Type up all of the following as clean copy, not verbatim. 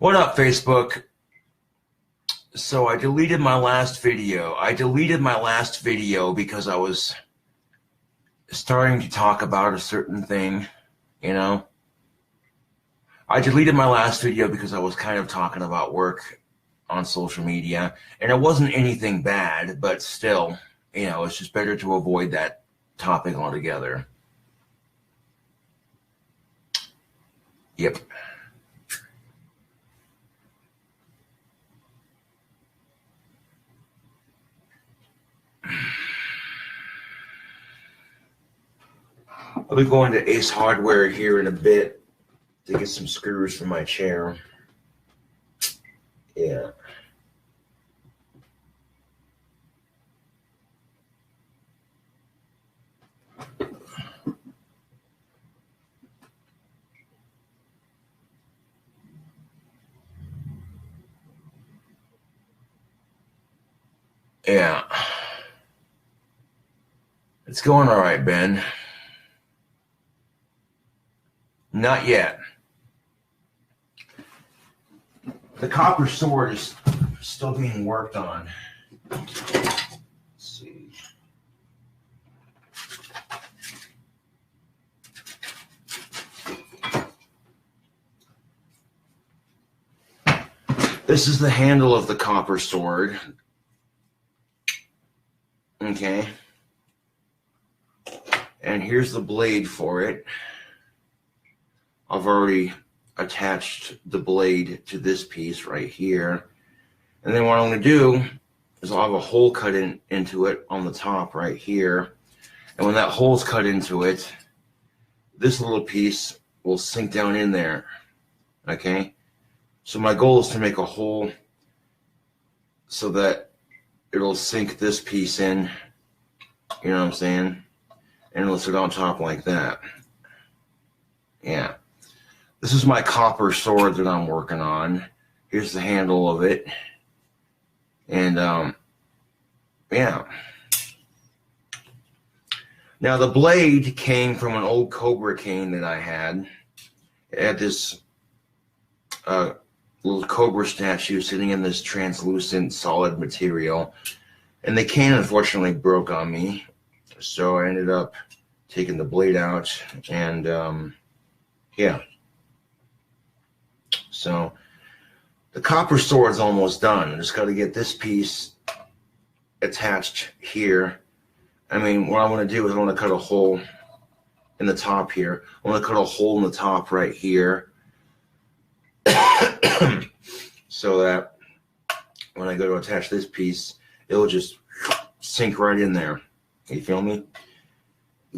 What up, Facebook? So I deleted my last video. Because I was starting to talk about a certain thing, you know. I deleted my last video because I was kind of talking about work on social media, and it wasn't anything bad, but still, you know, it's just better to avoid that topic altogether. Yep. I'll be going to Ace Hardware here in a bit to get some screws for my chair. Yeah. Yeah. It's going all right, Ben. Not yet. The copper sword is still being worked on. Let's see. This is the handle of the copper sword. Okay. And here's the blade for it. I've already attached the blade to this piece right here. And then what I'm going to do is I'll have a hole cut into it on the top right here. And when that hole's cut into it, this little piece will sink down in there. Okay? So my goal is to make a hole so that it'll sink this piece in. You know what I'm saying? And it'll sit on top like that. Yeah. This is my copper sword that I'm working on. Here's the handle of it. And, yeah. Now, the blade came from an old Cobra cane that I had. It had this little Cobra statue sitting in this translucent solid material. And the cane, unfortunately, broke on me. So I ended up taking the blade out. And, yeah. So the copper sword's almost done. I just got to get this piece attached here. I mean, what I want to do is I want to cut a hole in the top here. I want to cut a hole in the top right here so that when I go to attach this piece, it'll just sink right in there. You feel me?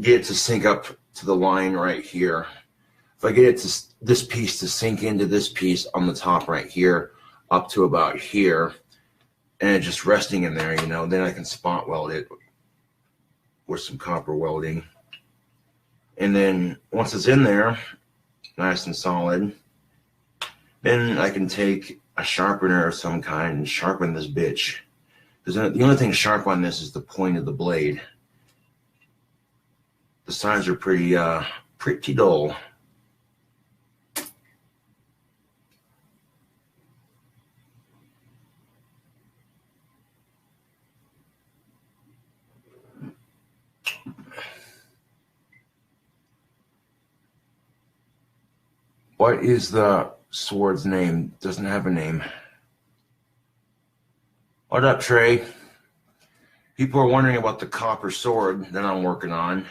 Get it to sink up to the line right here. If I get it to this piece to sink into this piece on the top right here, up to about here, and just resting in there, you know, then I can spot weld it with some copper welding. And then once it's in there, nice and solid, then I can take a sharpener of some kind and sharpen this bitch. Because the only thing sharp on this is the point of the blade. The sides are pretty dull. What is the sword's name? Doesn't have a name. What up, Trey? People are wondering about the copper sword that I'm working on.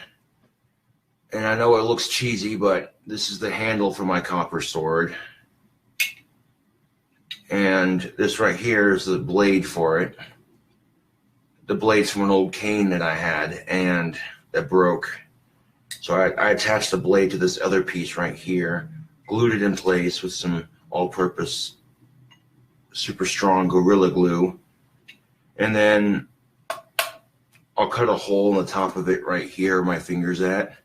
And I know it looks cheesy, but this is the handle for my copper sword. And this right here is the blade for it. The blade's from an old cane that I had and that broke. So I attached the blade to this other piece right here, glued it in place with some all-purpose super strong Gorilla Glue. And then I'll cut a hole in the top of it right here where my finger's at.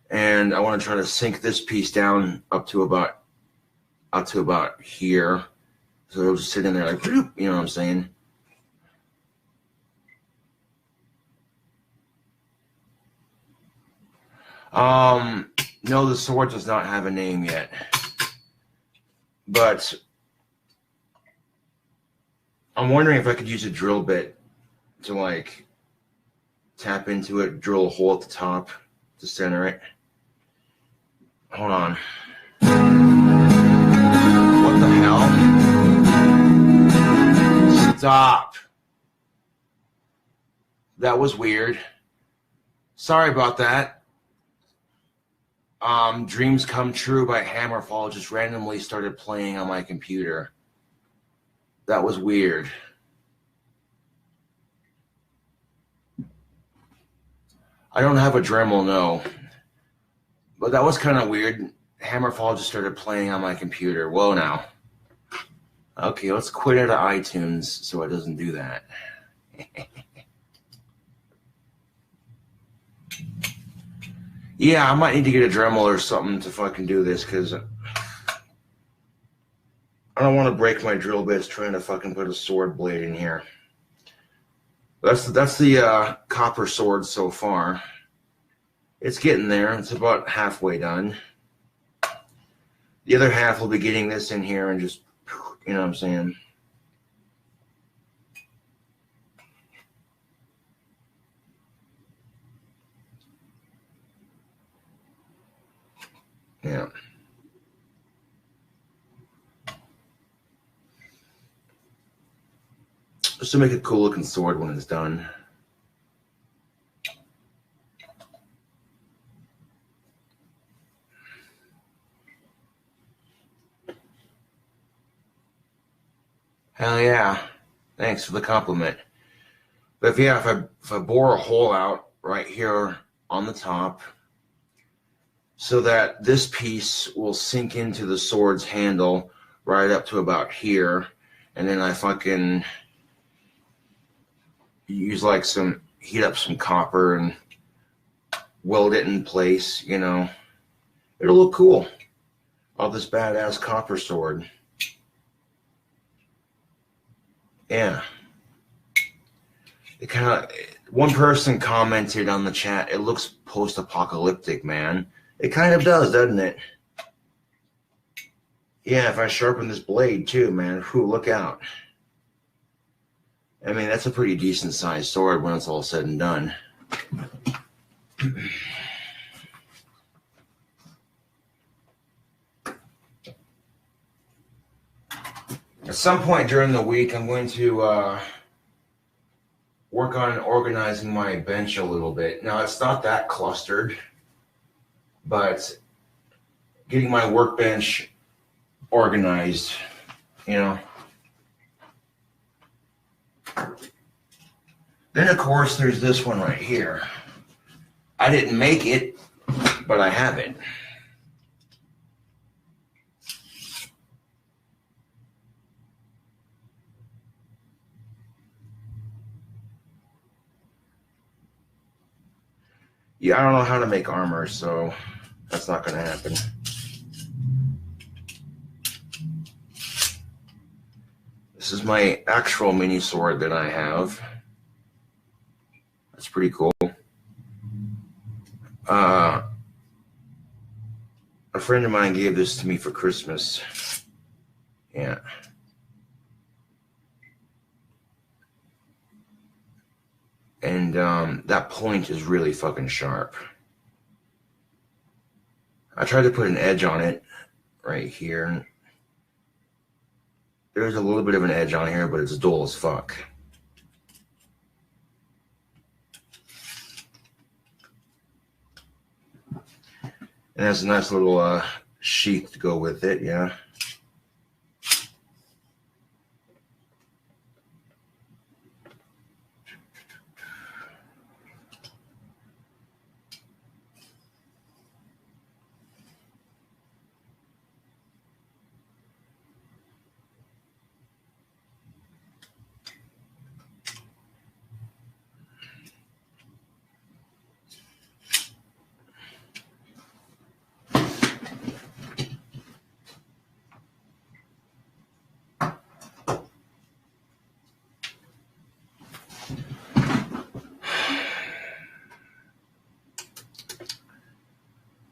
And I want to try to sink this piece down up to about here. So it'll just sit in there like, you know what I'm saying? No, the sword does not have a name yet. But I'm wondering if I could use a drill bit to like tap into it, drill a hole at the top to center it. Hold on. What the hell? Stop. That was weird. Sorry about that. Dreams Come True by Hammerfall just randomly started playing on my computer. That was weird. I don't have a Dremel, no. But that was kind of weird. Hammerfall just started playing on my computer. Whoa, now. Okay, let's quit out of iTunes so it doesn't do that. Yeah, I might need to get a Dremel or something to fucking do this, because I don't want to break my drill bits trying to fucking put a sword blade in here. That's the copper sword so far. It's getting there. It's about halfway done. The other half will be getting this in here and just, you know what I'm saying? Yeah. Just to make a cool looking sword when it's done. Hell yeah. Thanks for the compliment. But if I bore a hole out right here on the top so that this piece will sink into the sword's handle right up to about here, and then I fucking use like heat up some copper and weld it in place, you know, it'll look cool. All this badass copper sword. Yeah. It kind of, one person commented on the chat, it looks post-apocalyptic, man. It kind of does, doesn't it? Yeah, if I sharpen this blade too, man, whew, look out. I mean, that's a pretty decent sized sword when it's all said and done. At some point during the week, I'm going to work on organizing my bench a little bit. Now, it's not that clustered, but getting my workbench organized, you know. Then, of course, there's this one right here. I didn't make it, but I have it. Yeah, I don't know how to make armor, so that's not going to happen. This is my actual mini sword that I have. That's pretty cool. A friend of mine gave this to me for Christmas. Yeah. And that point is really fucking sharp. I tried to put an edge on it right here. There's a little bit of an edge on here, but it's dull as fuck. And it has a nice little sheath to go with it, yeah.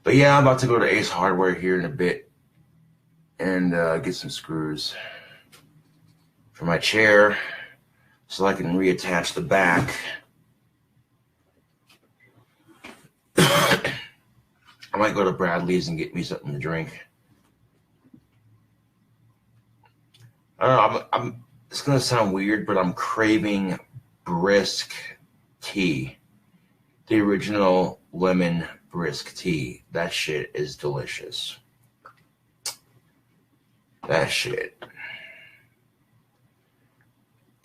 But yeah, I'm about to go to Ace Hardware here in a bit and get some screws for my chair so I can reattach the back. I might go to Bradley's and get me something to drink. I don't know, it's going to sound weird, but I'm craving brisk tea. The original lemon brisk tea. That shit is delicious. That shit.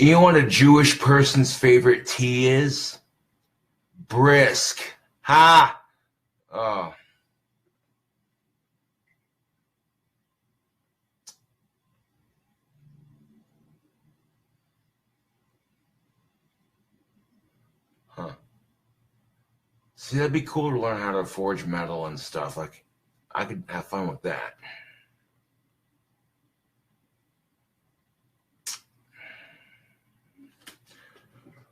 You know what a Jewish person's favorite tea is? Brisk. Ha! Oh. Huh. See, that'd be cool to learn how to forge metal and stuff. Like, I could have fun with that.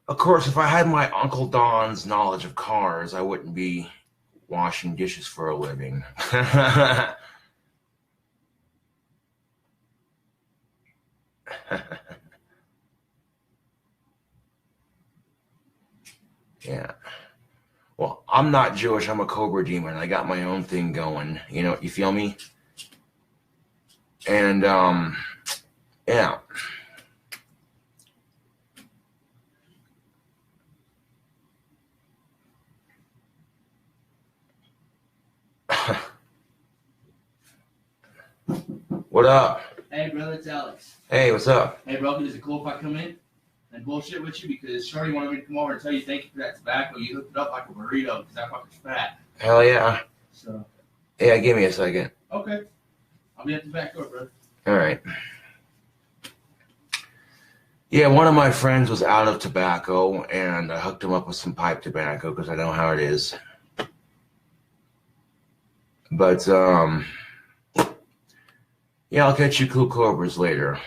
Of course, if I had my Uncle Don's knowledge of cars, I wouldn't be washing dishes for a living. Yeah. Well, I'm not Jewish. I'm a Cobra demon. I got my own thing going. You know, you feel me? And, yeah. What up? Hey, brother, it's Alex. Hey, what's up? Hey, bro, is it cool if I come in and bullshit with you? Because Shorty wanted me to come over and tell you thank you for that tobacco. You hooked it up like a burrito because that fucker's fat. Hell yeah. So. Yeah, give me a second. Okay. I'll be at the back door, bro. All right. Yeah, one of my friends was out of tobacco, and I hooked him up with some pipe tobacco because I know how it is. But, yeah, I'll catch you cool cobras later.